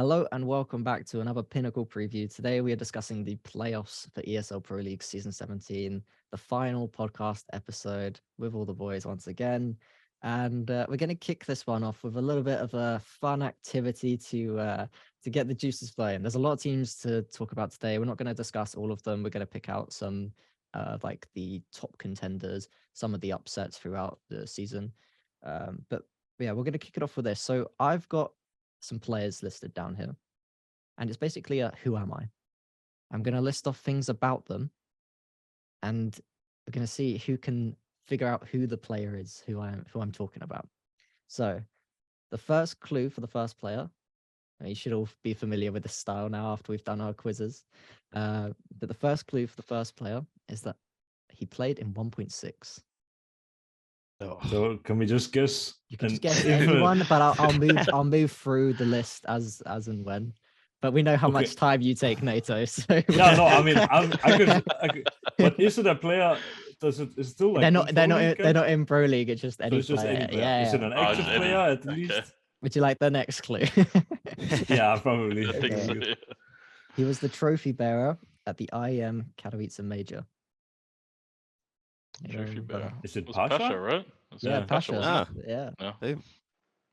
Hello and welcome back to another Pinnacle preview. Today we are discussing the playoffs for ESL Pro League Season 17, the final podcast episode with all the boys once again. And we're going to kick this one off with a little bit of a fun activity to get the juices flowing. There's a lot of teams to talk about today. We're not going to discuss all of them. We're going to pick out some like the top contenders, some of the upsets throughout the season. But yeah, we're going to kick it off with this. So I've got some players listed down here, and it's basically a who am I? I'm going to list off things about them, and we're going to see who can figure out who the player is, who I'm talking about. So the first clue for the first player, you should all be familiar with the style now after we've done our quizzes, but the first clue for the first player is that he played in 1.6. So can we just guess? You can just guess anyone, but I'll move through the list as and when. But we know how much time you take, Nato. So no, I mean, I could. But is it a player? Is it still like they're not in Pro League. It's just any so it's player. just any player. Yeah, is it an active player at least? Would you like the next clue? Yeah, probably. I think so, yeah. He was the trophy bearer at the IEM Katowice Major. Trophy bearer. Is it Pasha, Pasha? Right? Yeah, Pasha. Pasha, Yeah. Yeah.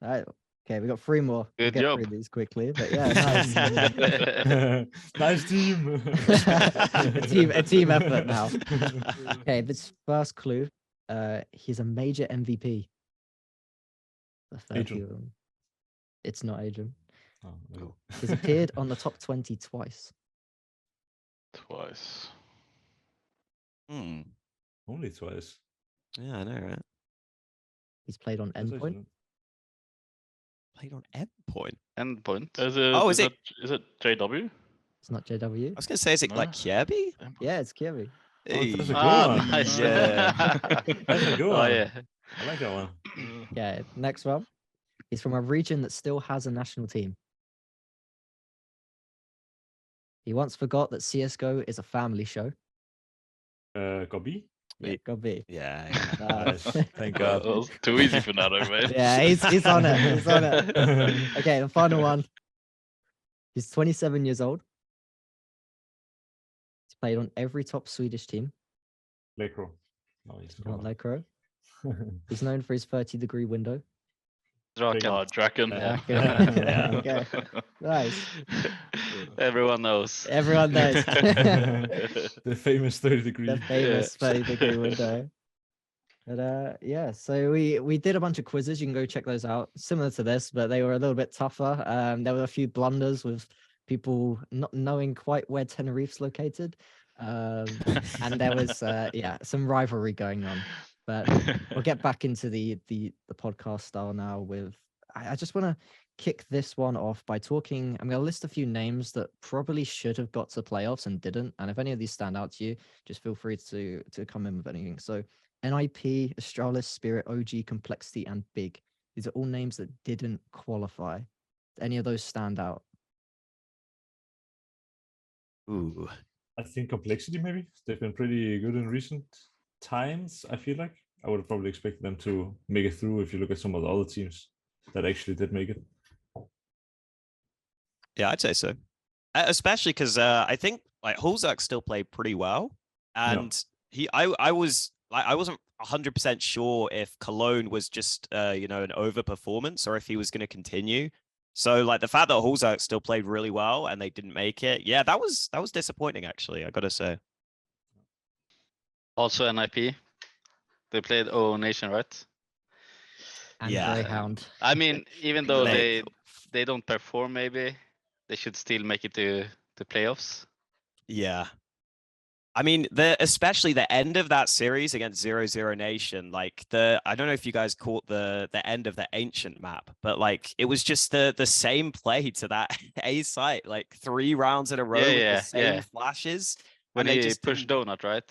All right. Okay, we got 3 more. Good we'll job. Get through these quickly, but yeah, nice. Nice team. a team effort now. Okay, this first clue. He's a major MVP. Adrian. It's not Adrian. Oh, no. He's appeared on the top 20 twice. Twice. Only twice. Yeah, I know, right? He's played on Endpoint. Played on Endpoint. Endpoint. Is it JW? It's not JW. I was gonna say, is it like Kirby? Yeah, it's Kirby. Hey. That's a good one. Nice. Yeah. That's a good one. Oh yeah. I like that one. Yeah, next one. He's from a region that still has a national team. He once forgot that CSGO is a family show. Gobi? Yeah, Gobi. Yeah. Nice. Thank God, God. that was too easy for Nato, man. Yeah, he's on it. He's on it. Okay, the final one. He's 27 years old. He's played on every top Swedish team. Lekro. No, he's Not Lekro. He's known for his 30-degree window. Draken. Yeah. Okay. Nice. Everyone knows. Everyone knows. The famous 30-degree. The famous 30-degree window. But yeah, so we did a bunch of quizzes. You can go check those out. Similar to this, but they were a little bit tougher. There were a few blunders with people not knowing quite where Tenerife's located. And there was some rivalry going on. But we'll get back into the podcast style now with I just want to kick this one off by talking. I'm going to list a few names that probably should have got to playoffs and didn't. And if any of these stand out to you, just feel free to come in with anything. So NIP, Astralis, Spirit, OG, Complexity, and Big. These are all names that didn't qualify. Did any of those stand out? Ooh. I think Complexity maybe. They've been pretty good in recent times, I feel like. I would have probably expected them to make it through if you look at some of the other teams that actually did make it. Yeah, I'd say so. Especially because I think like Hulzak still played pretty well. And I wasn't 100% sure if Cologne was just an overperformance or if he was going to continue. So like the fact that Hulzak still played really well and they didn't make it, yeah, that was disappointing actually, I gotta say. Also NIP. They played O Nation, right? And Yeah. Greyhound. I mean, even though they don't perform, maybe they should still make it to the playoffs. Yeah. I mean, especially the end of that series against 0-0 Nation, like I don't know if you guys caught the end of the Ancient map, but like it was just the same play to that A site, like 3 rounds in a row with the same flashes. When they he just pushed Donut, right?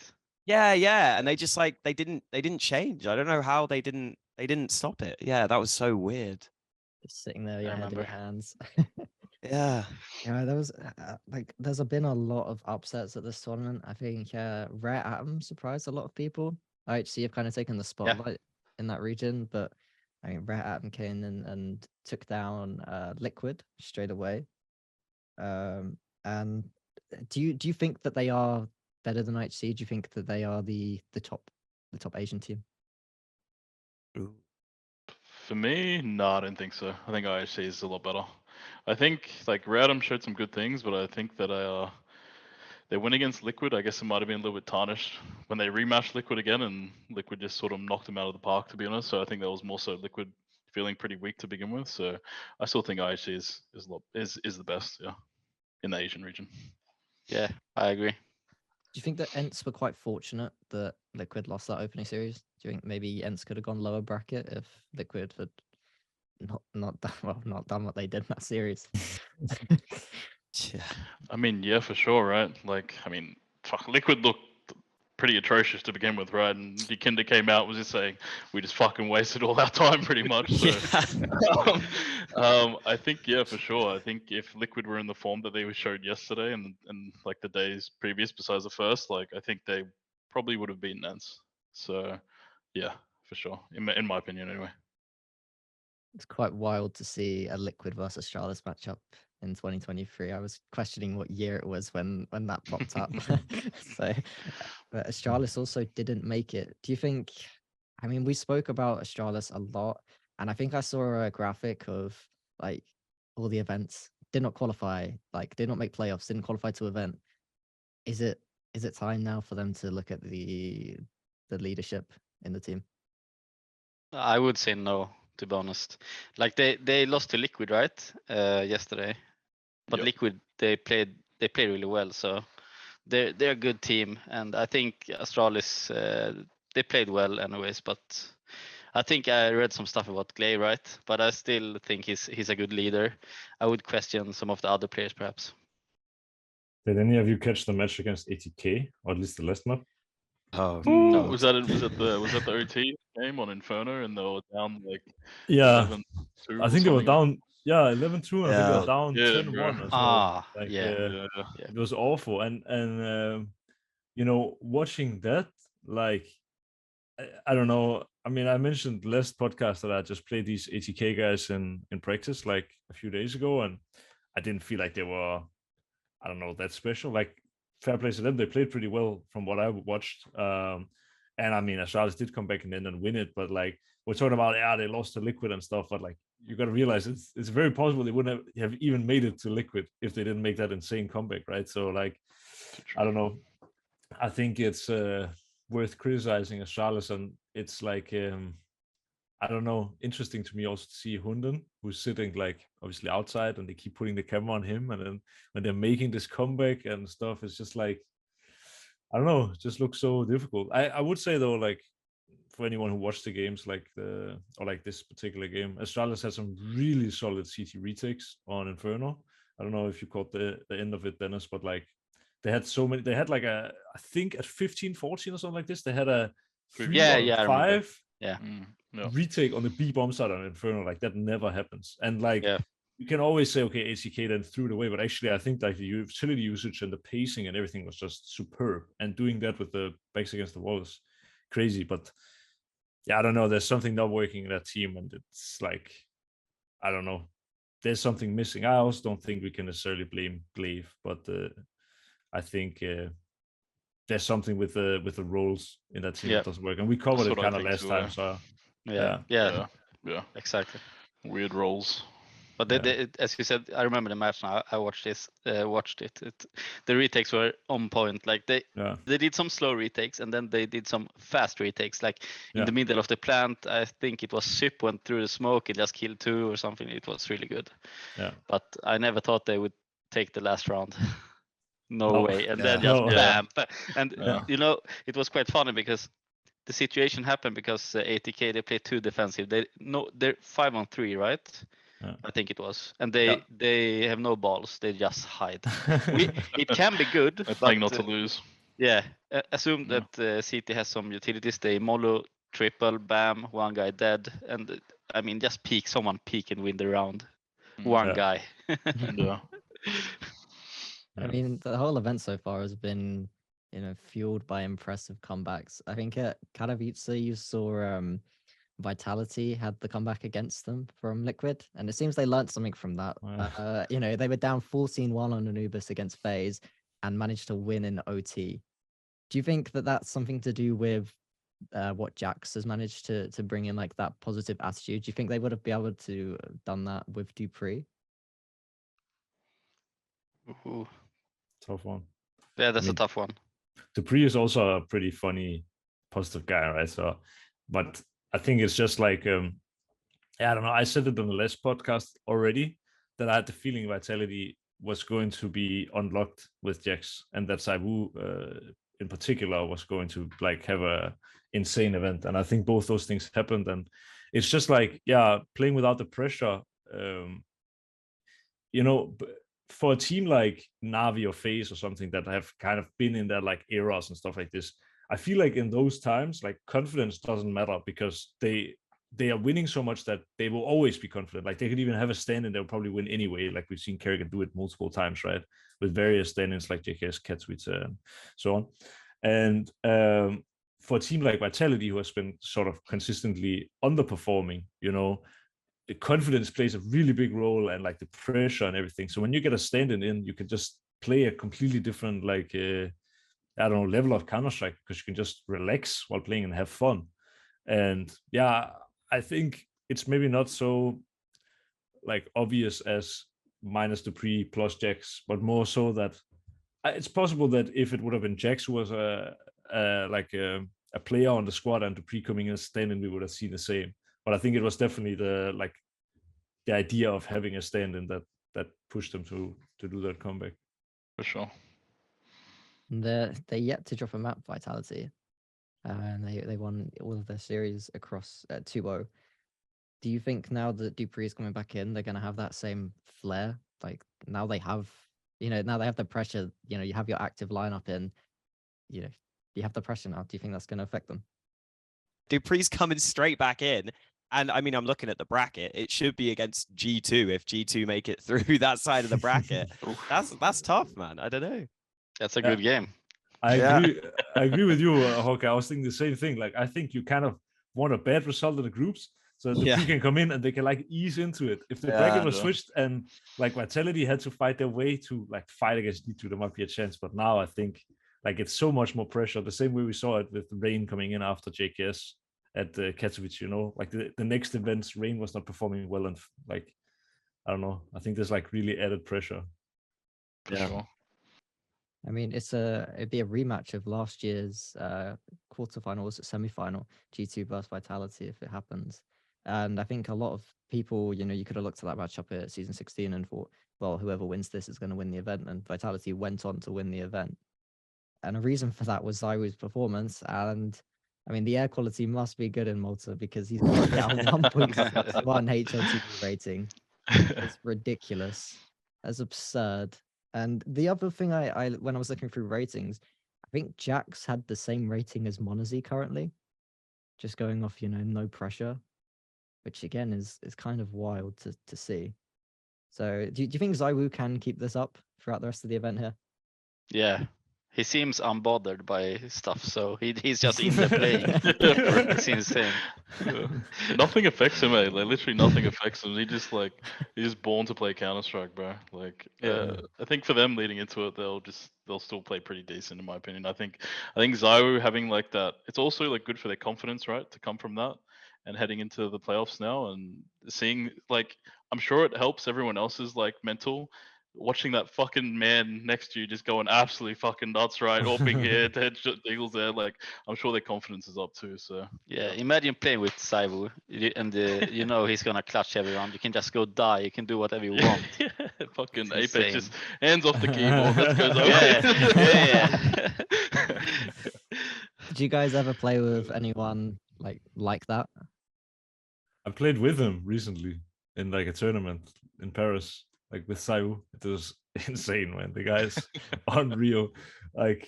Yeah, and they just like they didn't change. I don't know how they didn't stop it. Yeah, that was so weird. Just sitting there, your head in your hands. Yeah. Yeah, there was there's been a lot of upsets at this tournament. I think Rare Atom surprised a lot of people. IHC have kind of taken the spotlight in that region, but I mean Rare Atom came in and took down Liquid straight away. And do you think that they are better than IHC? Do you think that they are the top Asian team? For me, no, I don't think so. I think IHC is a lot better. I think like Radom showed some good things, but I think that their win against Liquid, I guess it might have been a little bit tarnished when they rematched Liquid again, and Liquid just sort of knocked them out of the park, to be honest. So I think that was more so Liquid feeling pretty weak to begin with. So I still think IHC is the best, yeah, in the Asian region. Yeah, I agree. Do you think that Ents were quite fortunate that Liquid lost that opening series? Do you think maybe Ents could have gone lower bracket if Liquid had not done what they did in that series? Yeah. I mean, yeah, for sure, right? Like, I mean, fuck, Liquid looked pretty atrocious to begin with, right? And Dikinda came out was just saying we just fucking wasted all our time, pretty much. So, I think, yeah, for sure. I think if Liquid were in the form that they showed yesterday and like the days previous, besides the first, like I think they probably would have beaten Ents. So, yeah, for sure. In my opinion, anyway. It's quite wild to see a Liquid versus Astralis matchup in 2023. I was questioning what year it was when that popped up. So, but Astralis also didn't make it. Do you think? I mean, we spoke about Astralis a lot, and I think I saw a graphic of like all the events did not qualify, like did not make playoffs, didn't qualify to event. Is it time now for them to look at the leadership in the team? I would say no, to be honest. Like they lost to Liquid, right? Yesterday. But Yep. Liquid they played really well, so they're a good team, and I think Astralis they played well anyways. But I think I read some stuff about Glay, right? But I still think he's a good leader. I would question some of the other players perhaps. Did any of you catch the match against ATK, or at least the last map? Oh, No. Was that the OT game on Inferno and they were down like Yeah, 11-2 I or think they were something? down. Yeah, 11-2. I think they Yeah. were down Yeah, 10-1 bro. as well. Ah, Like, yeah. Yeah. it was awful. And you know, watching that, like, I don't know. I mean, I mentioned last podcast that I just played these ATK guys in practice like a few days ago, and I didn't feel like they were, I don't know, that special. Like, fair play to them, they played pretty well from what I watched. And I mean, Astralis did come back in the end and win it, but like we're talking about, yeah, they lost to Liquid and stuff, but like you got to realize it's very possible they wouldn't have even made it to Liquid if they didn't make that insane comeback, right? So like, I don't know. I think it's worth criticizing Astralis, and it's like I don't know, interesting to me also to see Hunden, who's sitting like obviously outside, and they keep putting the camera on him, and then when they're making this comeback and stuff, it's just like, I don't know, it just looks so difficult. I would say though, like for anyone who watched the games, like this particular game, Astralis had some really solid CT retakes on Inferno. I don't know if you caught the end of it, Dennis, but like they had so many. They had like I think at 15-14 or something like this, they had a 3 Yeah, or yeah, I remember. 5 Yeah. Yeah. retake on the B bomb side on Inferno. Like that never happens. And like Yeah. you can always say, okay, ACK then threw it away, but actually I think like the utility usage and the pacing and everything was just superb. And doing that with the backs against the wall is crazy. But yeah, I don't know. There's something not working in that team, and it's like, I don't know. There's something missing. I also don't think we can necessarily blame Glaive, but I think there's something with the roles in that team that doesn't work, and we covered That's it what I kind of think last too, time. So Yeah. Yeah. Exactly. Weird roles. But as you said, I remember the match now. I watched it. The retakes were on point. Like they did some slow retakes, and then they did some fast retakes. Like in the middle of the plant, I think it was Sip went through the smoke and just killed 2 or something. It was really good. Yeah. But I never thought they would take the last round. No way. And then No. just bam. And you know, it was quite funny because the situation happened because ATK they play 2 defensive. They're 5-on-3, right? I think it was, and they have no balls. They just hide. It can be good, They're but playing not to lose. Yeah, assume that CT has some utilities. They molo triple, bam, 1 guy dead, and I mean just peek. Someone peek and win the round. 1 guy. Yeah. I mean, the whole event so far has been, you know, fueled by impressive comebacks. I think at Katowice you saw Vitality had the comeback against them from Liquid, and it seems they learned something from that. You know, they were down 14-1 on Anubis against FaZe and managed to win in OT. Do you think that that's something to do with what Jax has managed to bring in, like that positive attitude? Do you think they would have been able to have done that with dupreeh? Ooh. Tough one. Yeah, that's a tough one. dupreeh is also a pretty funny, positive guy, right? So, but I think it's just like, I don't know. I said it on the last podcast already that I had the feeling Vitality was going to be unlocked with Jax, and that ZywOo in particular was going to like have a insane event. And I think both those things happened, and it's just like, yeah, playing without the pressure. You know, for a team like Na'Vi or FaZe or something that have kind of been in their like eras and stuff like this, I feel like in those times, like confidence doesn't matter because they are winning so much that they will always be confident. Like they could even have a stand and they'll probably win anyway. Like we've seen Kerrigan do it multiple times, right? With various stand-ins like JKS, Katowice, and so on. And for a team like Vitality, who has been sort of consistently underperforming, you know, the confidence plays a really big role, and like the pressure and everything. So when you get a stand-in, you can just play a completely different, like, I don't know, level of Counter-Strike, because you can just relax while playing and have fun. And yeah, I think it's maybe not so like obvious as minus dupreeh plus Jax, but more so that it's possible that if it would have been Jax who was a player on the squad and dupreeh coming in stand-in, we would have seen the same. But I think it was definitely the idea of having a stand-in that pushed them to do that comeback. For sure. They're yet to drop a map, Vitality, and they won all of their series across 2-0. Do you think now that dupreeh is coming back in, they're going to have that same flair? Like now they have, now they have the pressure. You have your active lineup in. You have the pressure now. Do you think that's going to affect them? dupreeh's coming straight back in. And I mean, I'm looking at the bracket. It should be against G2 if G2 make it through that side of the bracket. That's tough, man. I don't know. That's a good game. I agree with you, Hawka. I was thinking the same thing. Like, I think you kind of want a bad result in the groups so that dupreeh can come in and they can like ease into it. If the bracket was switched and like Vitality had to fight their way to like fight against G2, there might be a chance. But now I think like it's so much more pressure. The same way we saw it with Rain coming in after JKS at the Katowice, like the next events, Rain was not performing well, and like I don't know. I think there's like really added pressure. For sure. I mean, it'd be a rematch of last year's quarterfinals, semifinal, G2 versus Vitality if it happens. And I think a lot of people, you could have looked at that matchup at season 16 and thought, well, whoever wins this is going to win the event. And Vitality went on to win the event. And a reason for that was ZywOo's performance. And I mean, the air quality must be good in Malta because he's got a 1.1 HLTV rating. It's ridiculous. That's absurd. And the other thing I when I was looking through ratings, I think Jax had the same rating as Monazy currently, just going off, no pressure, which again is kind of wild to see. So do you think ZywOo can keep this up throughout the rest of the event here? Yeah. He seems unbothered by stuff, so he's just in there playing. It's insane. Nothing affects him, mate. Like literally nothing affects him. He's just born to play Counter-Strike, bro. Like I think for them leading into it, they'll still play pretty decent in my opinion. I think ZywOo having like that, it's also like good for their confidence, right? To come from that and heading into the playoffs now and seeing like I'm sure it helps everyone else's like mental. Watching that fucking man next to you just going absolutely fucking nuts, right? Hopping here, headshot deagles there. Like, I'm sure their confidence is up too. So yeah, imagine playing with ZywOo and he's gonna clutch everyone. You can just go die. You can do whatever you want. Fucking Apex just hands off the keyboard. Let's go. Yeah. Did you guys ever play with anyone like that? I played with him recently in like a tournament in Paris. Like with ZywOo, it was insane, man. The guy's unreal. Like,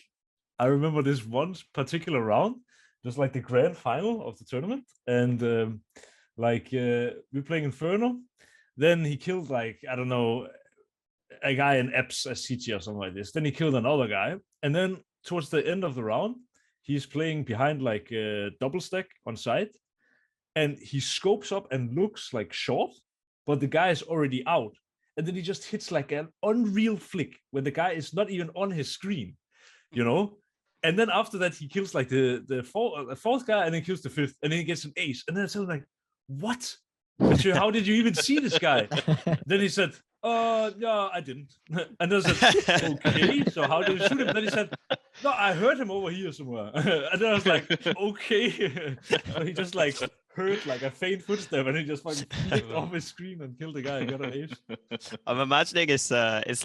I remember this one particular round, just like the grand final of the tournament, and we're playing Inferno. Then he killed like I don't know a guy in Eps as CT or something like this. Then he killed another guy, and then towards the end of the round, he's playing behind like a double stack on site, and he scopes up and looks like short, but the guy is already out. And then he just hits like an unreal flick when the guy is not even on his screen, you know? And then after that, he kills like the fourth guy and then kills the fifth, and then he gets an ace. And then it's like, what? Monsieur, how did you even see this guy? Then he said, yeah, I didn't. And then I said, okay, so how did you shoot him? Then he said, no, I heard him over here somewhere. And then I was like, okay. So he just like heard like a faint footstep and he just fucking flicked off his screen and killed the guy and got an ace. I'm imagining it's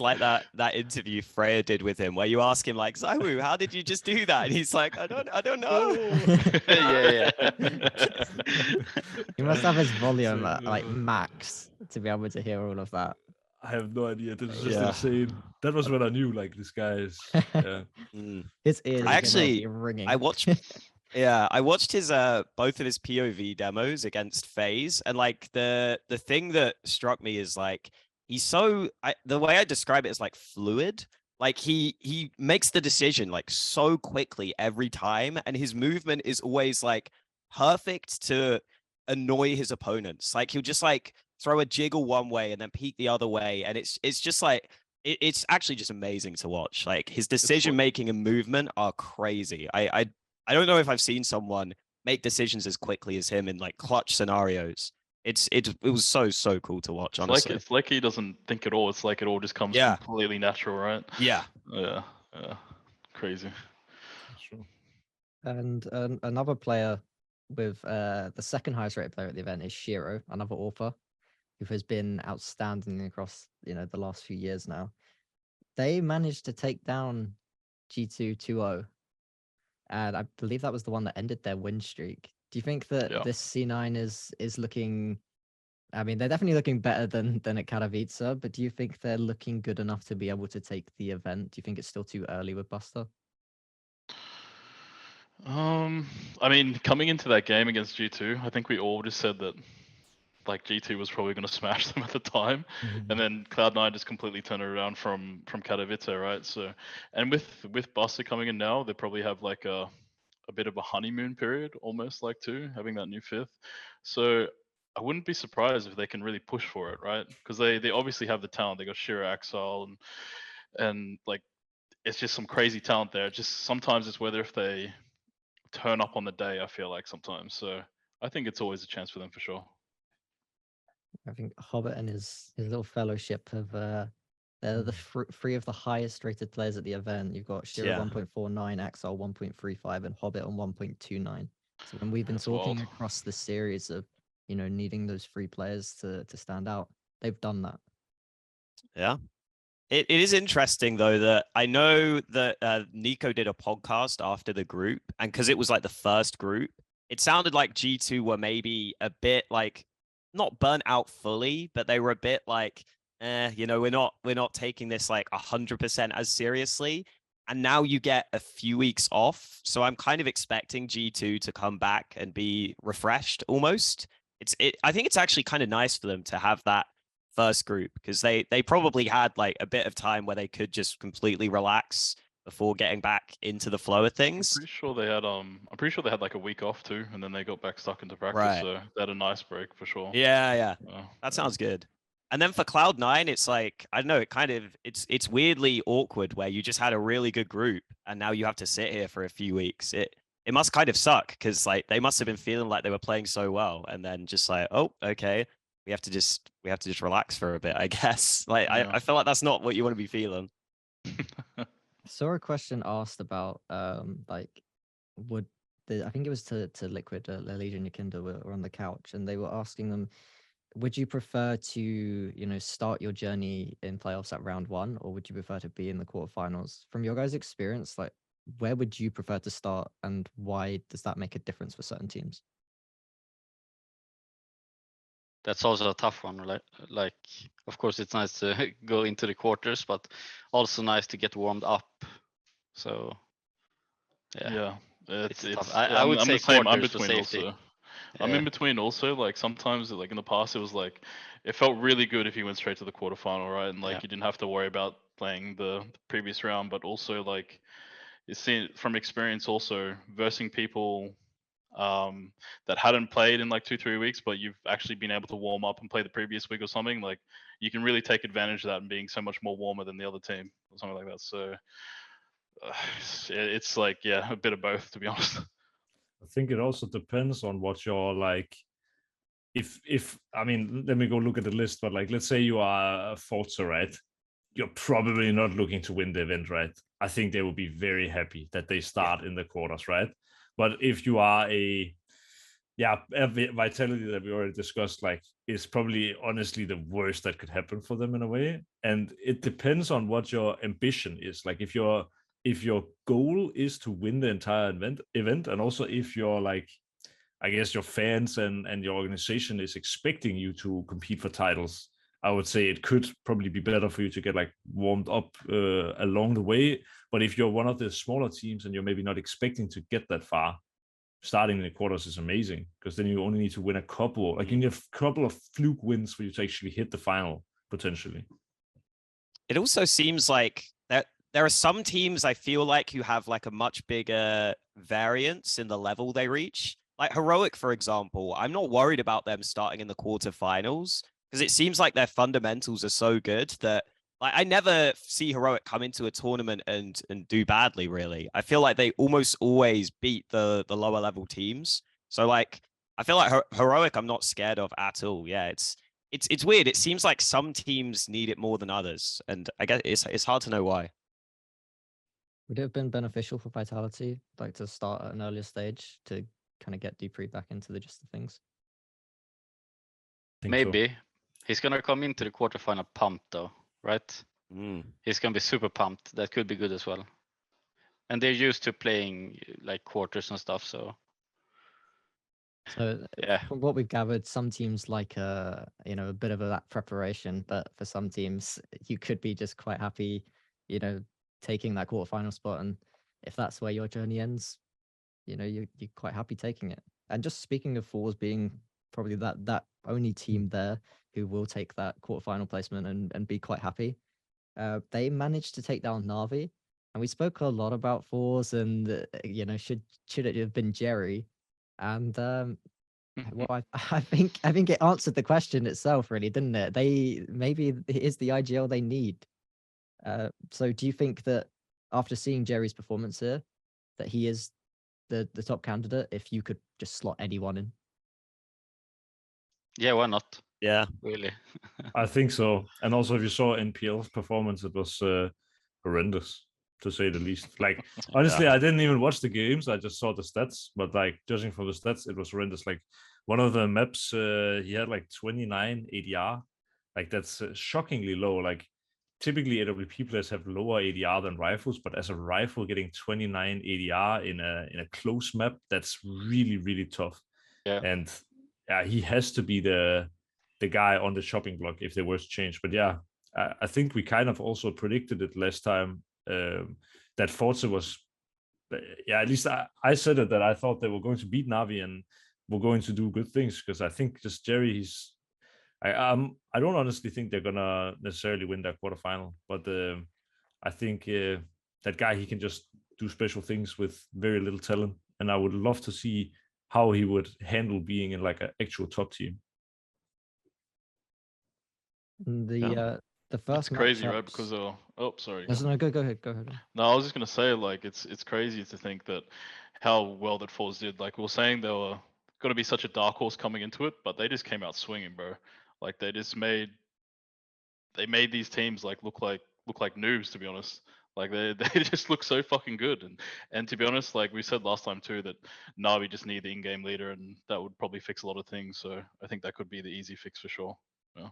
like that interview Freya did with him where you ask him like, Zywoo, how did you just do that? And he's like, I don't know. Yeah. He must have his volume at like max to be able to hear all of that. I have no idea. This is just insane. That was when I knew like this guy is. Yeah. His ears I actually ringing. I watched his both of his POV demos against FaZe, and like the thing that struck me is like he's so the way I describe it is like fluid. Like he makes the decision like so quickly every time, and his movement is always like perfect to annoy his opponents. Like he'll just like throw a jiggle one way and then peek the other way, and it's just like it's actually just amazing to watch. Like his decision making and movement are crazy. I don't know if I've seen someone make decisions as quickly as him in like clutch scenarios. It was so cool to watch. Honestly, it's like he doesn't think at all. It's like it all just comes completely natural, right? Yeah. Crazy. And another player with the second highest rated player at the event is Shiro, another author, who has been outstanding across the last few years now. They managed to take down G2 2-0, and I believe that was the one that ended their win streak. Do you think that this C9 is looking? I mean, they're definitely looking better than at Katowice, but do you think they're looking good enough to be able to take the event? Do you think it's still too early with Buster? I mean, coming into that game against G2, I think we all just said that like G2 was probably going to smash them at the time, and then Cloud9 just completely turned it around from Katowice, right? So, and with Buster coming in now, they probably have like a bit of a honeymoon period, almost like too, having that new fifth. So I wouldn't be surprised if they can really push for it, right? Because they obviously have the talent. They got Shiro, Axel, and like it's just some crazy talent there. Just sometimes it's whether if they turn up on the day, I feel like sometimes. So I think it's always a chance for them for sure. I think Hobbit and his little fellowship have they're the three of the highest rated players at the event. You've got Shiro 1.49, Axel 1.35, and Hobbit on 1.29. So when we've been talking across the series of needing those three players to stand out, they've done that. Yeah. It is interesting though that I know that Nico did a podcast after the group, and because it was like the first group, it sounded like G2 were maybe a bit like not burnt out fully, but they were a bit like, we're not taking this like 100% as seriously. And now you get a few weeks off, so I'm kind of expecting G2 to come back and be refreshed almost. I think it's actually kind of nice for them to have that first group, because they probably had like a bit of time where they could just completely relax before getting back into the flow of things. I'm pretty sure they had like a week off too, and then they got back stuck into practice. Right. So they had a nice break for sure. Yeah. That sounds good. And then for Cloud9, it's like, I don't know, it's weirdly awkward where you just had a really good group and now you have to sit here for a few weeks. It must kind of suck, because like they must have been feeling like they were playing so well, and then just like, oh, okay, we have to just relax for a bit, I guess. Like I feel like that's not what you want to be feeling. I saw a question asked about like I think it was to Liquid, Legion Yakinda were on the couch, and they were asking them, would you prefer to start your journey in playoffs at round 1, or would you prefer to be in the quarterfinals? From your guys' experience, like where would you prefer to start, and why does that make a difference for certain teams? That's also a tough one. Like, of course, it's nice to go into the quarters, but also nice to get warmed up. So, yeah, it's tough. I would say quarters I'm for safety. Also. I'm in between also. Like sometimes, like in the past, it was like it felt really good if you went straight to the quarterfinal, right? And like you didn't have to worry about playing the previous round, but also like you see from experience also versing people that hadn't played in like 2-3 weeks, but you've actually been able to warm up and play the previous week or something, like you can really take advantage of that and being so much more warmer than the other team or something like that. So it's like, yeah, a bit of both, to be honest. I think it also depends on what you're like. If I mean, let me go look at the list, but like, let's say you are a Forza, right? You're probably not looking to win the event, right? I think they will be very happy that they start in the quarters, right? But if you are a Vitality that we already discussed, like, is probably honestly the worst that could happen for them in a way. And it depends on what your ambition is. Like, if your goal is to win the entire event, and also if you're like, I guess your fans and your organization is expecting you to compete for titles, I would say it could probably be better for you to get like warmed up along the way. But if you're one of the smaller teams and you're maybe not expecting to get that far, starting in the quarters is amazing, because then you only need to win a couple. Like, you need a couple of fluke wins for you to actually hit the final potentially. It also seems like that there are some teams I feel like who have like a much bigger variance in the level they reach. Like Heroic, for example, I'm not worried about them starting in the quarterfinals because it seems like their fundamentals are so good that like I never see Heroic come into a tournament and do badly, really. I feel like they almost always beat the lower level teams. So like I feel like Heroic I'm not scared of at all. Yeah, it's weird. It seems like some teams need it more than others, and I guess it's hard to know why. Would it have been beneficial for Vitality, like to start at an earlier stage to kind of get Dupree back into the gist of things? Maybe. So. He's gonna come into the quarterfinal pumped though, right? He's gonna be super pumped. That could be good as well. And they're used to playing like quarters and stuff, so. So yeah, from what we've gathered, some teams like a bit of that preparation, but for some teams you could be just quite happy, taking that quarterfinal spot, and if that's where your journey ends, you're quite happy taking it. And just speaking of FaZe being probably that only team there who will take that quarterfinal placement and be quite happy, they managed to take down Na'Vi, and we spoke a lot about FaZe and should it have been Jerry. And well, I think it answered the question itself, really, didn't it? Maybe it is the IGL they need. So do you think that after seeing Jerry's performance here, that he is the top candidate if you could just slot anyone in? Yeah, why not? Yeah, really. I think so. And also, if you saw NPL's performance, it was horrendous, to say the least. Like, honestly, I didn't even watch the games. I just saw the stats. But like, judging from the stats, it was horrendous. Like, one of the maps, he had like 29 ADR. Like, that's shockingly low. Like, typically AWP players have lower ADR than rifles, but as a rifle, getting 29 ADR in a close map, that's really, really tough. Yeah. And yeah, he has to be the guy on the chopping block if they were to change. But yeah, I think we kind of also predicted it last time, that Forza was, at least I said it, that I thought they were going to beat Na'Vi and were going to do good things, because I think just Jerry, I don't honestly think they're gonna necessarily win that quarterfinal, but I think that guy, he can just do special things with very little talent, and I would love to see how he would handle being in like an actual top team. The first it's crazy, matchups... right? Because sorry. No, go ahead. No, I was just gonna say, like, it's crazy to think that how well that FaZe did. Like, we were saying they were gonna be such a dark horse coming into it, but they just came out swinging, bro. Like, they made these teams like look like noobs, to be honest. Like, they just look so fucking good. And to be honest, like we said last time too, that Na'Vi just need the in-game leader, and that would probably fix a lot of things. So I think that could be the easy fix for sure. Yeah.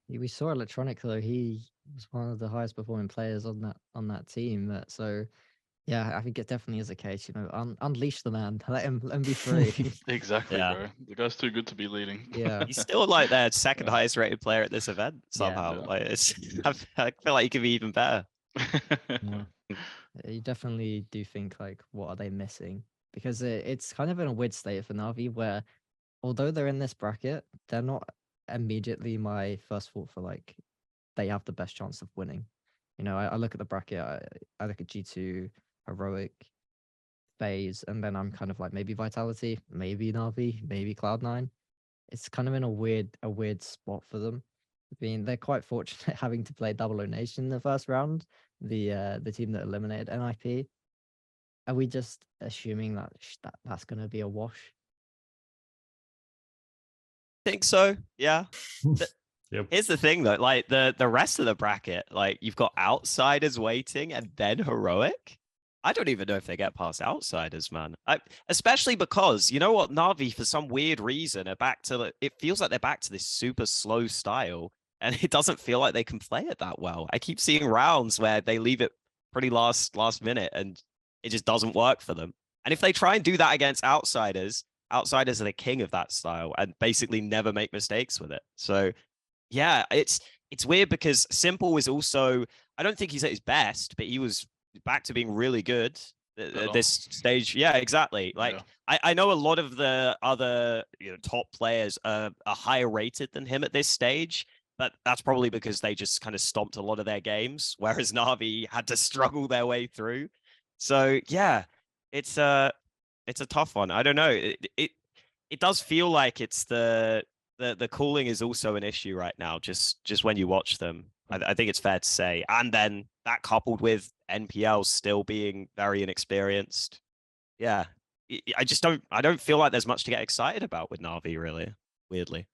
We saw Electronic though; he was one of the highest performing players on that team. So yeah, I think it definitely is a case. Unleash the man, let him be free. Exactly, bro. The guy's too good to be leading. Yeah, he's still like their second highest rated player at this event somehow. Yeah. Like I feel like he could be even better. You definitely do think like, what are they missing? Because it's kind of in a weird state for Na'Vi, where although they're in this bracket, they're not immediately my first thought for like they have the best chance of winning. I look at the bracket, I look at G2, Heroic, FaZe, and then I'm kind of like maybe Vitality, maybe Na'Vi, maybe Cloud9. It's kind of in a weird spot for them. I mean, they're quite fortunate having to play Double O Nation in the first round, the team that eliminated NIP. Are we just assuming that that's going to be a wash? Think so, yeah. Yep. Here's the thing though, like the rest of the bracket, like you've got Outsiders waiting and then Heroic. I don't even know if they get past Outsiders, man. Especially because, you know what, Na'Vi, for some weird reason, are back to, it feels like they're back to this super slow style, and it doesn't feel like they can play it that well. I keep seeing rounds where they leave it pretty last minute, and it just doesn't work for them. And if they try and do that against Outsiders, Outsiders are the king of that style and basically never make mistakes with it. So yeah, it's weird because Simple was also, I don't think he's at his best, but he was back to being really good at this stage. Yeah, exactly. Like I know a lot of the other top players are higher rated than him at this stage, but that's probably because they just kind of stomped a lot of their games, whereas Na'Vi had to struggle their way through. So yeah, it's a tough one. I don't know. It does feel like it's the cooling is also an issue right now. Just when you watch them, I think it's fair to say. And then that coupled with NPL still being very inexperienced, yeah, I don't feel like there's much to get excited about with Na'Vi, really. Weirdly,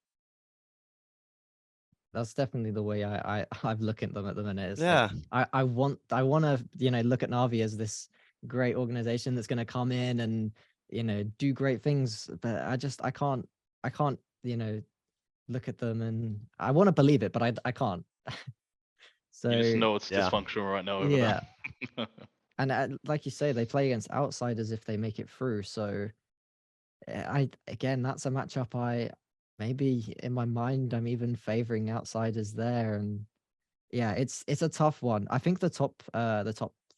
that's definitely the way I've looked at them at the minute. It's yeah, like, I want to look at Na'Vi as this great organization that's going to come in and do great things, but I can't look at them, and I want to believe it, but I can't. So you just know it's dysfunctional right now over yeah. there. And like you say, they play against Outsiders if they make it through. So again, that's a matchup maybe in my mind I'm even favoring Outsiders there. And yeah, it's a tough one. I think the top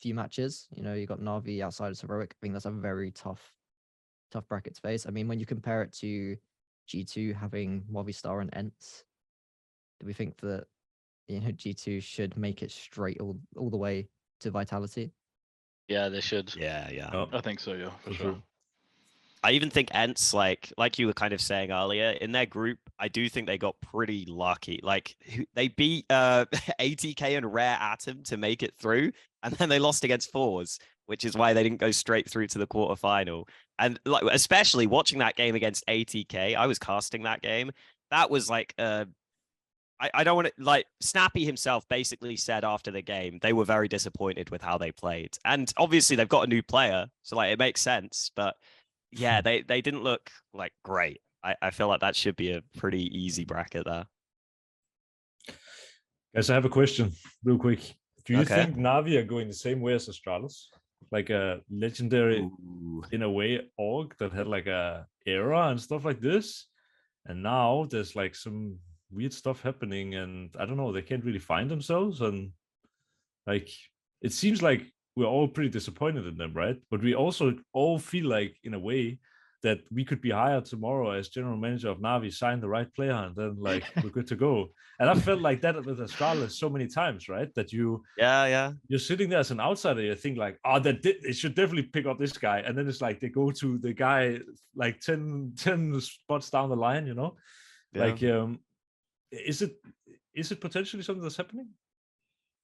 few matches, you got Na'Vi, Outsiders, Heroic. I think that's a very tough bracket space. I mean, when you compare it to G2 having Movistar and Ents, do we think that G2 should make it straight all the way to Vitality? Yeah, they should. yeah. I think so, yeah, for sure. I even think Ents, like you were kind of saying earlier, in their group, I do think they got pretty lucky. Like they beat ATK and Rare Atom to make it through, and then they lost against FaZe, which is why they didn't go straight through to the quarterfinal. And like, especially watching that game against ATK, I was casting that game. That was like I don't want to, like, Snappy himself basically said after the game they were very disappointed with how they played, and obviously they've got a new player, so like it makes sense, but yeah, they didn't look like great. I feel like that should be a pretty easy bracket there. Guys, I have a question real quick. Do you think Na'Vi are going the same way as Astralis? Like a legendary, in a way, org that had like a era and stuff like this, and now there's like some weird stuff happening, and I don't know, they can't really find themselves, and like it seems like we're all pretty disappointed in them, right? But we also all feel like, in a way, that we could be hired tomorrow as general manager of Na'Vi, sign the right player, and then like we're good to go. And I felt like that with Astralis so many times, right? That you're sitting there as an outsider, you think like, oh, they should definitely pick up this guy, and then it's like they go to the guy like 10 spots down the line, like is it potentially something that's happening?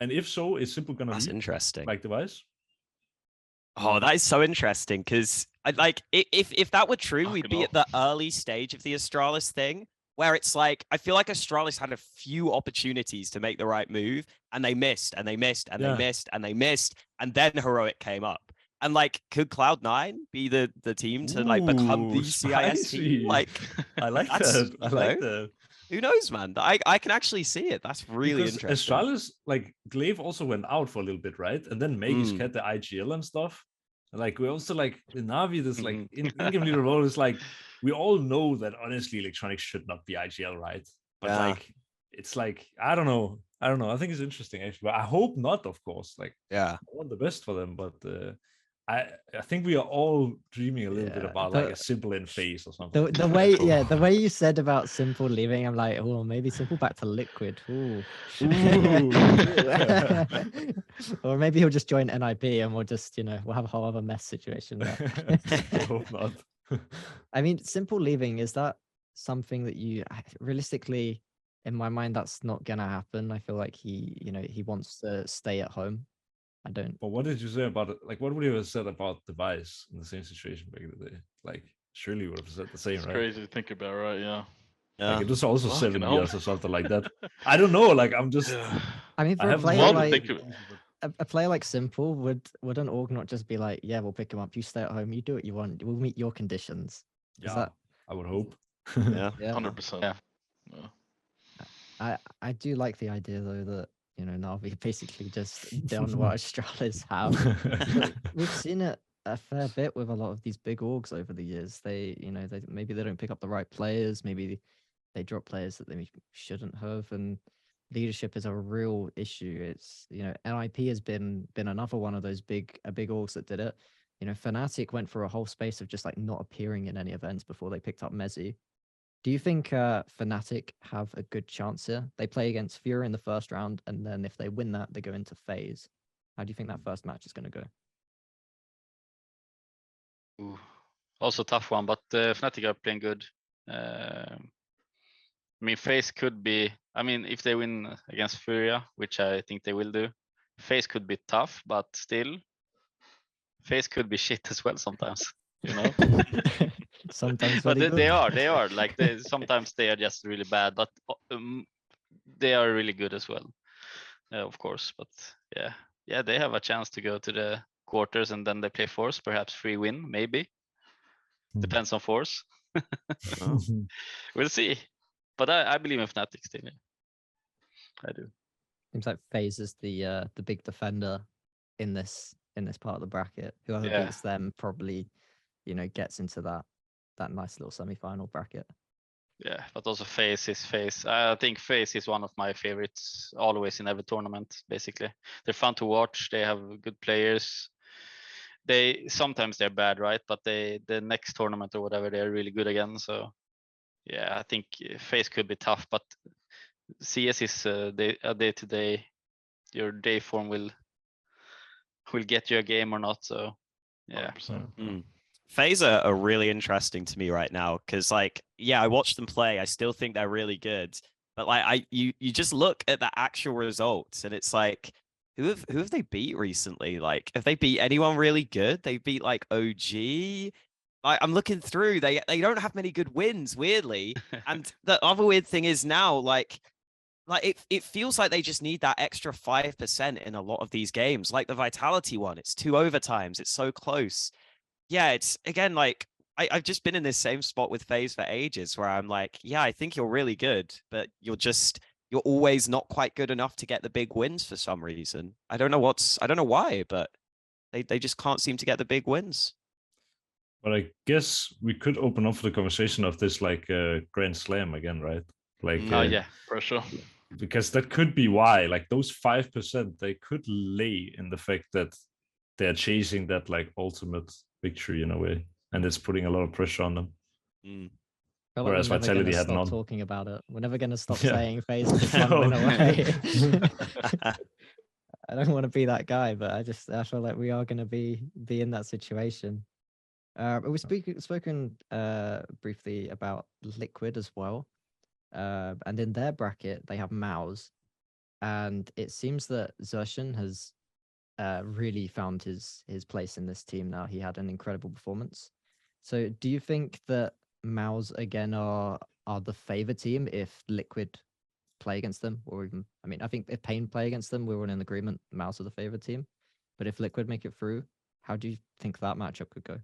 And if so, is Simple gonna That's leave, interesting. like Device? Oh, that is so interesting, because like if that were true, we'd be at the early stage of the Astralis thing, where it's like, I feel like Astralis had a few opportunities to make the right move, and they missed, and they missed, and they missed, and they missed, and then Heroic came up. And like, could Cloud9 be the team to like become the CIS team? Like, I like that. I like that. Who knows, man? I can actually see it. That's really interesting. Astralis, like, Glaive also went out for a little bit, right? And then Magus had the IGL and stuff. And like, we also like in Na'Vi, this like in-game leader role is like, we all know that honestly Electronics should not be IGL, right? But like, it's like, I don't know. I think it's interesting actually. But I hope not, of course. Like, I want the best for them, but I think we are all dreaming a little bit Yeah, about like a Simple in FaZe or something. the way, yeah, the way you said about Simple leaving, I'm like, oh, maybe Simple back to Liquid. Ooh. Or maybe he'll just join NIP and we'll just, we'll have a whole other mess situation there. I hope not. I mean, Simple leaving, is that something that you realistically, in my mind, that's not gonna happen. I feel like he wants to stay at home. I don't. But what did you say about it? Like, what would you have said about Device in the same situation back in the day? Like, surely you would have said the same, It's right? crazy to think about, right? Yeah. Like, it was also Fucking 7 hell. years or something like that. I don't know. Like, I'm just. Yeah. I mean, for a haven't player Well, watched to like think of- a player like Simple, would an org not just be like, yeah, we'll pick him up. You stay at home. You do what you want. We'll meet your conditions. Is Yeah, that? I would hope. Yeah. Yeah. 100%. Yeah. I do like the idea though that Na'Vi basically just done what Astralis have. But we've seen it a fair bit with a lot of these big orgs over the years. They maybe they don't pick up the right players. Maybe they drop players that they shouldn't have, and leadership is a real issue. It's NIP has been another one of those big orgs that did it. Fnatic went for a whole space of just like not appearing in any events before they picked up Mezzi. Do you think Fnatic have a good chance here? They play against Fury in the first round, and then if they win that, they go into FaZe. How do you think that first match is going to go? Ooh. Also tough one, but Fnatic are playing good. I mean, FaZe could be. I mean, if they win against Furia, which I think they will do, FaZe could be tough, but still, FaZe could be shit as well sometimes. Sometimes but really they good. are like sometimes they are just really bad, but they are really good as well, of course. But yeah, they have a chance to go to the quarters, and then they play Force, perhaps free win, maybe. Depends on Force. Oh. We'll see. But I believe in Fnatic still. Yeah. I do. Seems like FaZe is the big defender in this part of the bracket. Whoever beats them probably gets into that nice little semi-final bracket. Yeah, but also FaZe is FaZe. I think FaZe is one of my favorites always in every tournament, basically. They're fun to watch. They have good players. Sometimes they're bad, right? But the next tournament or whatever, they're really good again. So yeah, I think FaZe could be tough, but CS is day to day. Your day form will get you a game or not. So yeah. FaZe are really interesting to me right now because, like, yeah, I watched them play. I still think they're really good, but like, you just look at the actual results, and it's like, who have they beat recently? Like, have they beat anyone really good? They beat like OG. I'm looking through. They don't have many good wins, weirdly. And the other weird thing is now, like it feels like they just need that extra 5% in a lot of these games. Like the Vitality one, it's 2 overtimes. It's so close. Yeah, it's again like I've just been in this same spot with FaZe for ages where I'm like, yeah, I think you're really good, but you're always not quite good enough to get the big wins for some reason. I don't know why, but they just can't seem to get the big wins. But I guess we could open up for the conversation of this like Grand Slam again, right? Like yeah, for sure. Because that could be why, like those 5%, they could lay in the fact that they're chasing that like ultimate victory in a way, and it's putting a lot of pressure on them. Whereas we're never Vitality had stop none. talking about it. We're never going to stop saying FaZe are just one win away. I don't want to be that guy, but I feel like we are going to be in that situation. But we've spoken briefly about Liquid as well, and in their bracket they have MOUZ, and it seems that Zershan has really found his place in this team now. He had an incredible performance. So do you think that MOUZ again are the favor team if Liquid play against them? Or even, I mean, I think if Pain play against them, we're all in agreement MOUZ are the favorite team. But if Liquid make it through, how do you think that matchup could go?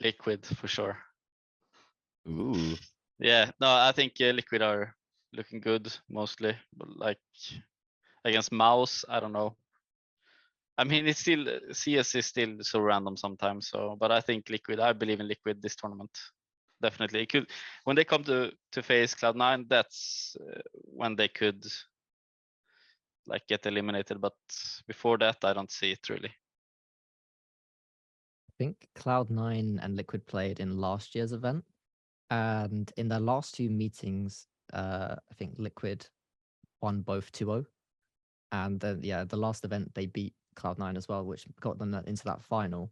Liquid for sure. Ooh. Yeah, no, I think Liquid are looking good mostly, but like against MOUZ, I don't know. I mean, it's still CS is still so random sometimes. So, but I think Liquid. I believe in Liquid this tournament. Definitely, it could when they come to face Cloud9. That's when they could like get eliminated. But before that, I don't see it really. think Cloud9 and Liquid played in last year's event, and in their last two meetings, I think Liquid won both 2-0, and then the last event they beat Cloud9 as well, which got them into that final.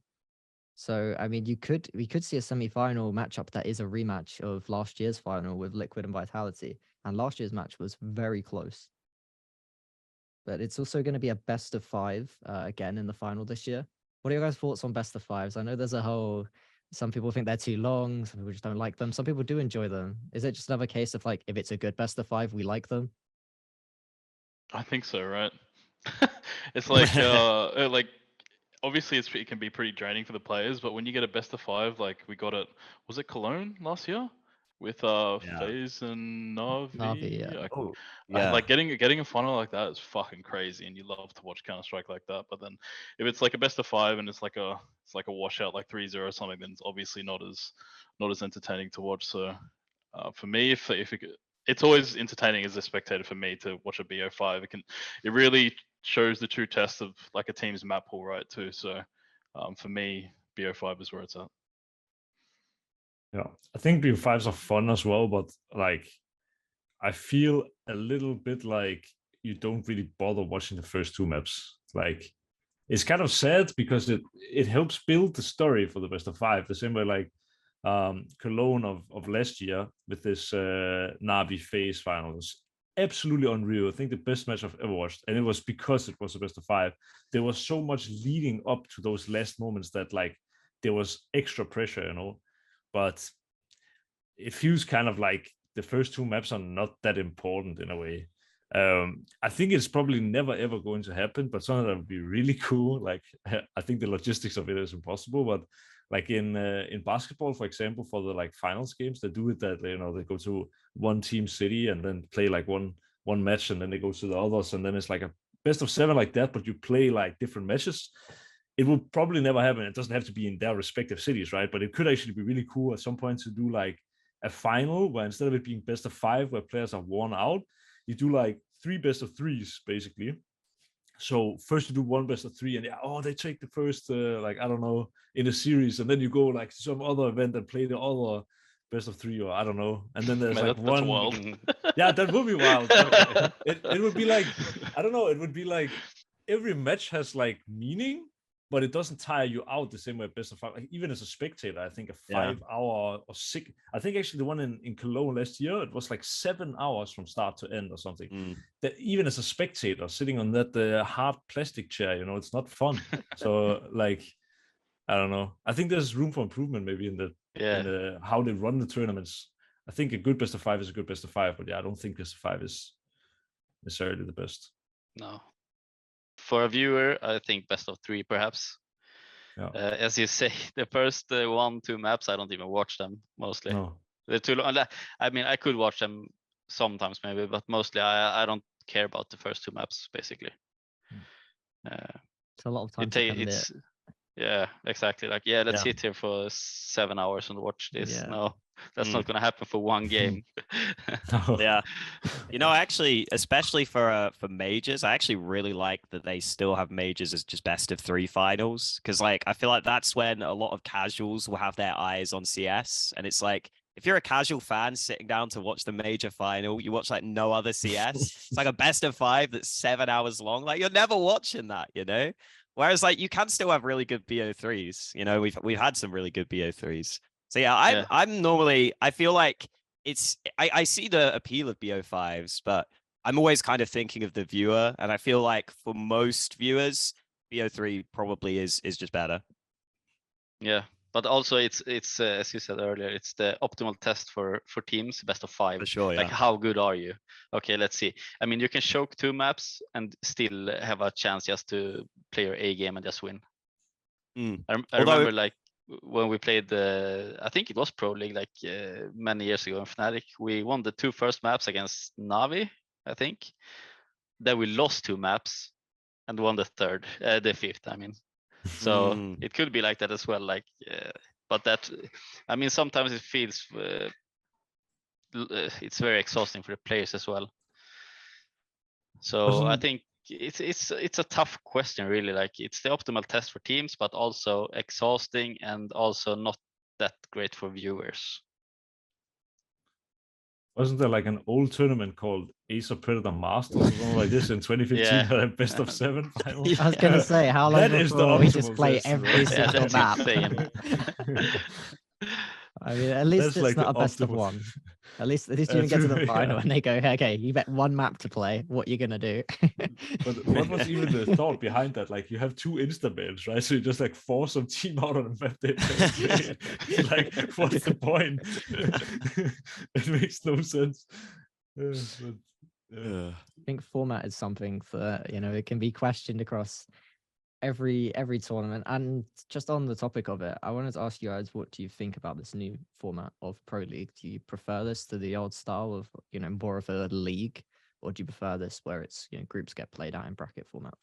So I mean, we could see a semi-final matchup that is a rematch of last year's final with Liquid and Vitality, and last year's match was very close. But it's also going to be a best of 5 again in the final this year. What are your guys' thoughts on best of 5s? I know there's a whole. Some people think they're too long. Some people just don't like them. Some people do enjoy them. Is it just another case of like, if it's a good best of 5, we like them? I think so, right? It's like obviously it can be pretty draining for the players, but when you get a best of 5, like we got it, was it Cologne last year with FaZe and Na'Vi? Yeah. Like getting a final like that is fucking crazy, and you love to watch Counter-Strike like that. But then if it's like a best of 5 and it's like a washout like 3-0 or something, then it's obviously not as entertaining to watch. So for me, if it's always entertaining as a spectator for me to watch a BO5. It really shows the true test of like a team's map pool, right? Too. So for me, BO5 is where it's at. Yeah, I think BO5s are fun as well, but like I feel a little bit like you don't really bother watching the first 2 maps. Like it's kind of sad because it helps build the story for the best of 5. The same way like Cologne of last year with this Na'Vi FaZe final was absolutely unreal. I think the best match I've ever watched, and it was because it was the best of 5. There was so much leading up to those last moments that like there was extra pressure, you know. But it feels kind of like the first 2 maps are not that important in a way. I think it's probably never ever going to happen, but something that would be really cool. Like I think the logistics of it is impossible, but like in basketball, for example, for the like finals games, they do it that they go to one team city and then play like one match, and then they go to the others, and then it's like a best of 7 like that, but you play like different matches. It will probably never happen. It doesn't have to be in their respective cities, right? But it could actually be really cool at some point to do like a final where instead of it being best of 5 where players are worn out, you do like 3 best of 3s basically. So first you do 1 best of 3, and they take the first like I don't know in a series, and then you go like to some other event and play the other best of 3, or I don't know, and then there's Man, like that's one. wild. Yeah, that would be wild. It would be like I don't know. It would be like every match has like meaning, but it doesn't tire you out the same way best of 5. Like, even as a spectator, I think a 5 hour or 6. I think actually the one in Cologne last year, it was like 7 hours from start to end or something. That even as a spectator sitting on that hard plastic chair, it's not fun. So like, I don't know. I think there's room for improvement maybe in the how they run the tournaments. I think a good best of 5 is a good best of 5, but I don't think best of 5 is necessarily the best. No. For a viewer, I think best of 3 perhaps. Yeah. As you say, the first 1-2 maps, I don't even watch them mostly. No. They're too long. I mean, I could watch them sometimes maybe, but mostly I don't care about the first 2 maps basically. It's a lot of time to commit. Yeah, exactly. Like, let's sit here for 7 hours and watch this. Yeah. No, that's not gonna happen for one game. Yeah, actually, especially for majors, I actually really like that they still have majors as just best of 3 finals, because like I feel like that's when a lot of casuals will have their eyes on CS, and it's like if you're a casual fan sitting down to watch the major final, you watch like no other CS. It's like a best of 5 that's 7 hours long. Like you're never watching that, Whereas like you can still have really good BO3s. We've had some really good BO3s. So I'm normally, I feel like I see the appeal of BO5s, but I'm always kind of thinking of the viewer, and I feel like for most viewers, BO3 probably is just better. Yeah, but also it's as you said earlier, it's the optimal test for teams, best of 5. For sure, yeah. Like how good are you? Okay, let's see. I mean, you can choke 2 maps and still have a chance just to play your A game and just win. I remember like when we played I think it was Pro League like many years ago in Fnatic, we won the 2 first maps against Na'Vi, I think. Then we lost 2 maps and won the 5th, I mean. So it could be like that as well, like but that, I mean, sometimes it feels it's very exhausting for the players as well. So I think it's a tough question, really. Like, it's the optimal test for teams, but also exhausting and also not that great for viewers. Wasn't there like an old tournament called AZR Predator Masters or something like this in 2015? Yeah. Had a best of 7 final. I was gonna say, how long That is the before we just optimal play test, every bro. single that's map? insane. I mean, at least That's it's like not the a best of optimal- one. At least you can get to the Yeah. final and they go, okay, you bet one map to play. What you gonna do? But what was even the thought behind that? Like, you have 2 insta-bans, right? So you just like force some team out on a map they don't play. Like, what's the point? It makes no sense. I think format is something that, you know, it can be questioned across every tournament. And just on the topic of it, I wanted to ask you guys, what do you think about this new format of Pro League? Do you prefer this to the old style of, you know, more of a league, or do you prefer this where it's, you know, groups get played out in bracket format?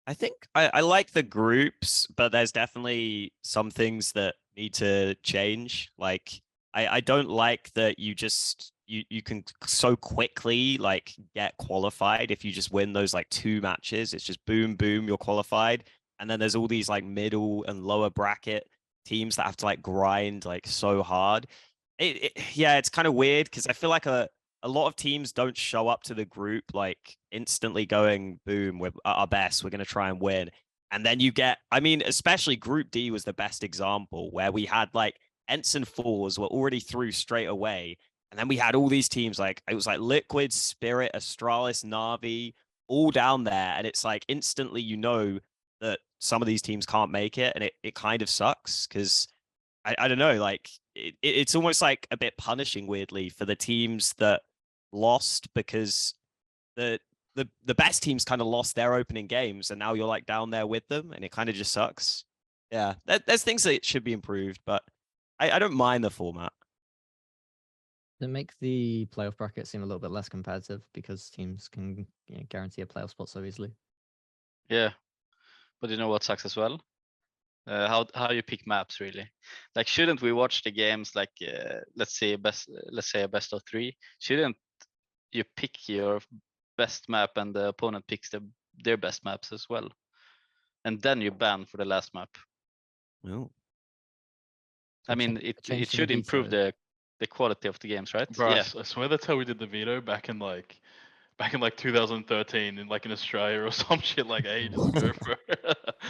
I think I like the groups, but there's definitely some things that need to change. Like, I don't like that you just you can so quickly like get qualified if you just win those like 2 matches. It's just boom, boom, you're qualified. And then there's all these like middle and lower bracket teams that have to like grind like so hard. Yeah, it's kind of weird because I feel like a lot of teams don't show up to the group like instantly going, boom, we're at our best, we're going to try and win. And then you get, I mean, especially Group D was the best example where we had like Ensign 4s were already through straight away. And then we had all these teams like, it was like Liquid, Spirit, Astralis, Na'Vi, all down there. And it's like instantly, you know, that some of these teams can't make it. And it kind of sucks because I don't know, like it's almost like a bit punishing weirdly for the teams that lost because the best teams kind of lost their opening games and now you're like down there with them and it kind of just sucks. Yeah, there's things that should be improved, but I don't mind the format. To make the playoff bracket seem a little bit less competitive because teams can, you know, guarantee a playoff spot so easily. Yeah, but you know what sucks as well? How you pick maps, really. Like, shouldn't we watch the games like let's say a best of 3? Shouldn't you pick your best map and the opponent picks their best maps as well, and then you ban for the last map? No. I mean, it should improve the quality of the games, right? Bro, Yeah. I swear that's how we did the veto back in like 2013 in like in Australia or some shit like ages ago, bro.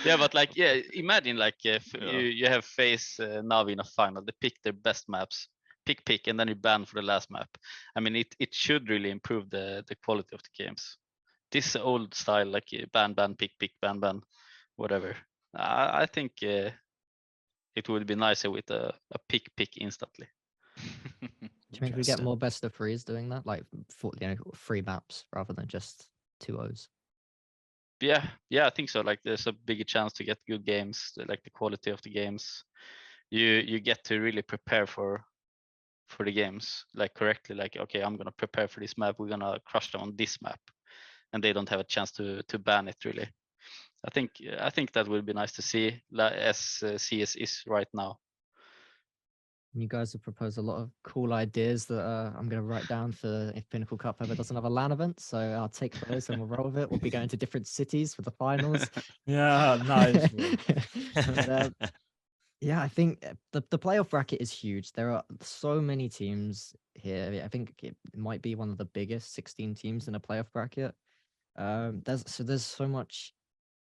Yeah, but like, yeah, imagine like if Yeah. you have FaZe Na'Vi in a final, they pick their best maps, pick, and then you ban for the last map. I mean, it should really improve the quality of the games. This old style, like ban, pick, ban, whatever. I think it would be nicer with a pick instantly. Do you think we get more best of 3s doing that, like for, you know, 3 maps rather than just 2 O's? Yeah, I think so. Like, there's a bigger chance to get good games, like the quality of the games. You get to really prepare for the games like correctly. Like, okay, I'm gonna prepare for this map. We're gonna crush them on this map, and they don't have a chance to ban it really. I think that would be nice to see, as CS is right now. You guys have proposed a lot of cool ideas that I'm going to write down for if Pinnacle Cup ever does another LAN event. So I'll take those and we'll roll with it. We'll be going to different cities for the finals. Yeah, nice. But, yeah, I think the playoff bracket is huge. There are so many teams here. I think it might be one of the biggest 16 teams in a playoff bracket. There's so much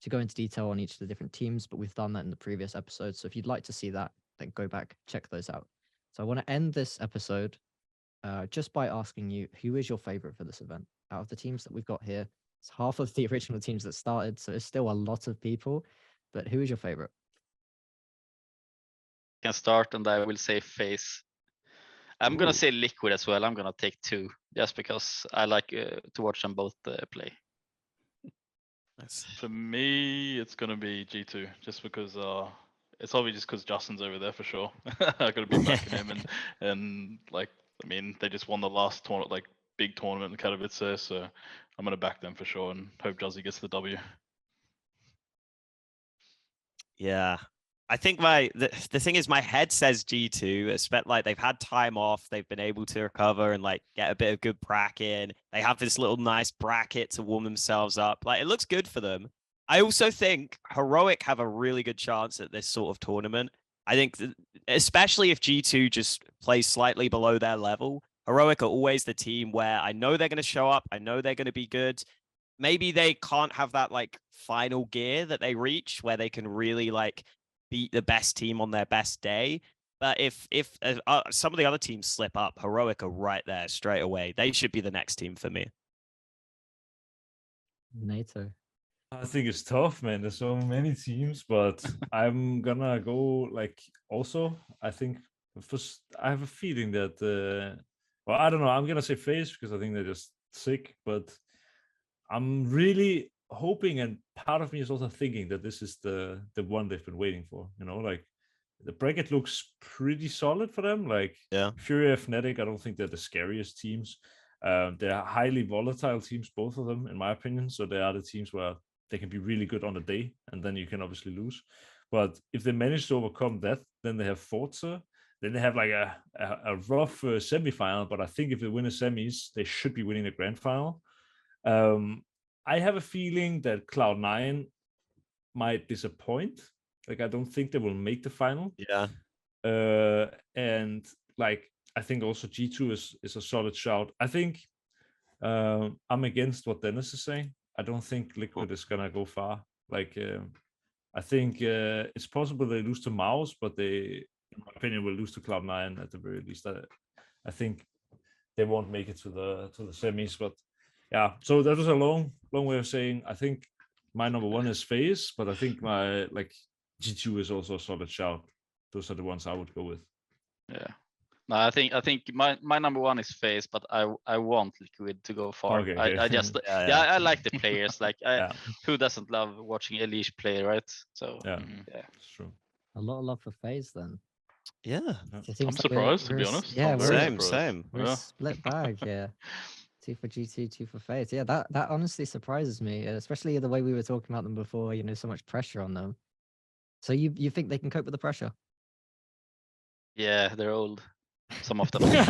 to go into detail on each of the different teams, but we've done that in the previous episode. So if you'd like to see that, then go back, check those out. So I want to end this episode just by asking you, who is your favorite for this event? Out of the teams that we've got here, it's half of the original teams that started, so it's still a lot of people, but who is your favorite? Can start, and I will say FaZe. I'm gonna say Liquid as well. I'm gonna take 2 just because I like to watch them both play. For me, it's gonna be G2, just because it's probably just because Justin's over there for sure. I gotta be backing him, and like, I mean, they just won the last tournament, like big tournament in Katowice, so I'm gonna back them for sure and hope Juzzy gets the W. Yeah, I think the thing is, my head says G2. Expect like they've had time off, they've been able to recover and like get a bit of good prac in. They have this little nice bracket to warm themselves up. Like it looks good for them. I also think Heroic have a really good chance at this sort of tournament. I think, especially if G2 just plays slightly below their level, Heroic are always the team where I know they're going to show up. I know they're going to be good. Maybe they can't have that like final gear that they reach where they can really like beat the best team on their best day. But if some of the other teams slip up, Heroic are right there straight away. They should be the next team for me. NATO. I think it's tough, man. There's so many teams, but I'm gonna go like also. I think first I have a feeling that well, I don't know. I'm gonna say FaZe because I think they're just sick, but I'm really hoping, and part of me is also thinking that this is the one they've been waiting for. You know, like the bracket looks pretty solid for them. Like Fury, Fnatic, I don't think they're the scariest teams. They're highly volatile teams, both of them, in my opinion. So they are the teams where they can be really good on a day, and then you can obviously lose. But if they manage to overcome that, then they have Forza. Then they have like a rough semi-final. But I think if they win the semis, they should be winning the grand final. I have a feeling that Cloud9 might disappoint. Like I don't think they will make the final. Yeah. And like I think also G2 is a solid shout. I think I'm against what Dennis is saying. I don't think Liquid is gonna go far. Like I think it's possible they lose to Mouse, but they, in my opinion, will lose to Cloud9 at the very least. I think they won't make it to the semis. But yeah, so that was a long way of saying I think my number one is FaZe, but I think my like G2 is also a solid shout. Those are the ones I would go with. Yeah. No, I think my number one is FaZe, but I want Liquid to go far. Okay. I just I like the players. Like who doesn't love watching Elish play, right? So yeah, it's true. A lot of love for FaZe then. Yeah. I'm surprised, to be honest. Yeah, same. We're a split bag here. 2 for G2, 2 for FaZe. Yeah, that honestly surprises me, especially the way we were talking about them before. You know, so much pressure on them. So you think they can cope with the pressure? Yeah, they're old. Some of them. They're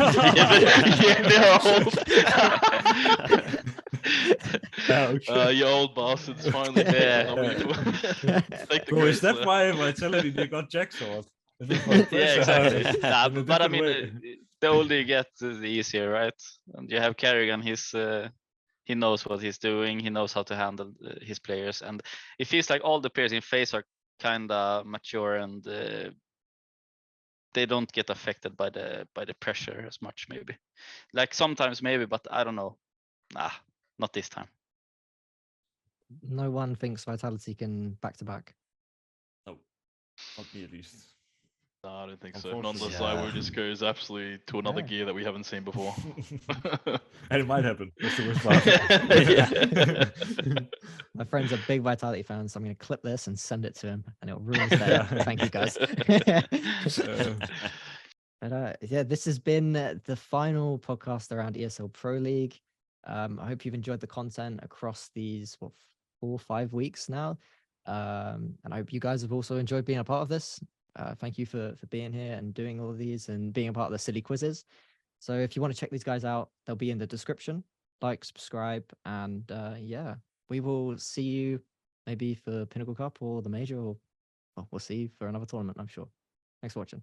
old. You old bastards finally. Bro, is that why Vitality they got Jacksaw? Yeah, exactly. But I mean, the older you get, the easier, right? And you have Carrigan. He knows what he's doing. He knows how to handle his players, and it feels like all the players in FaZe are kind of mature and they don't get affected by the pressure as much. Maybe, like sometimes maybe, but I don't know. Nah, not this time. No one thinks Vitality can back to back. No, not me at least. No, I don't think so. Not unless Zywo just goes absolutely to another gear that we haven't seen before. And it might happen. That's the worst part. My friend's a big Vitality fan, so I'm going to clip this and send it to him, and it'll ruin his day. Thank you, guys. But yeah, this has been the final podcast around ESL Pro League. I hope you've enjoyed the content across these 4 or 5 weeks now. And I hope you guys have also enjoyed being a part of this. Thank you for being here and doing all of these and being a part of the silly quizzes. So if you want to check these guys out, they'll be in the description. Like, subscribe, and yeah, we will see you maybe for Pinnacle Cup or the Major, or well, we'll see you for another tournament, I'm sure. Thanks for watching.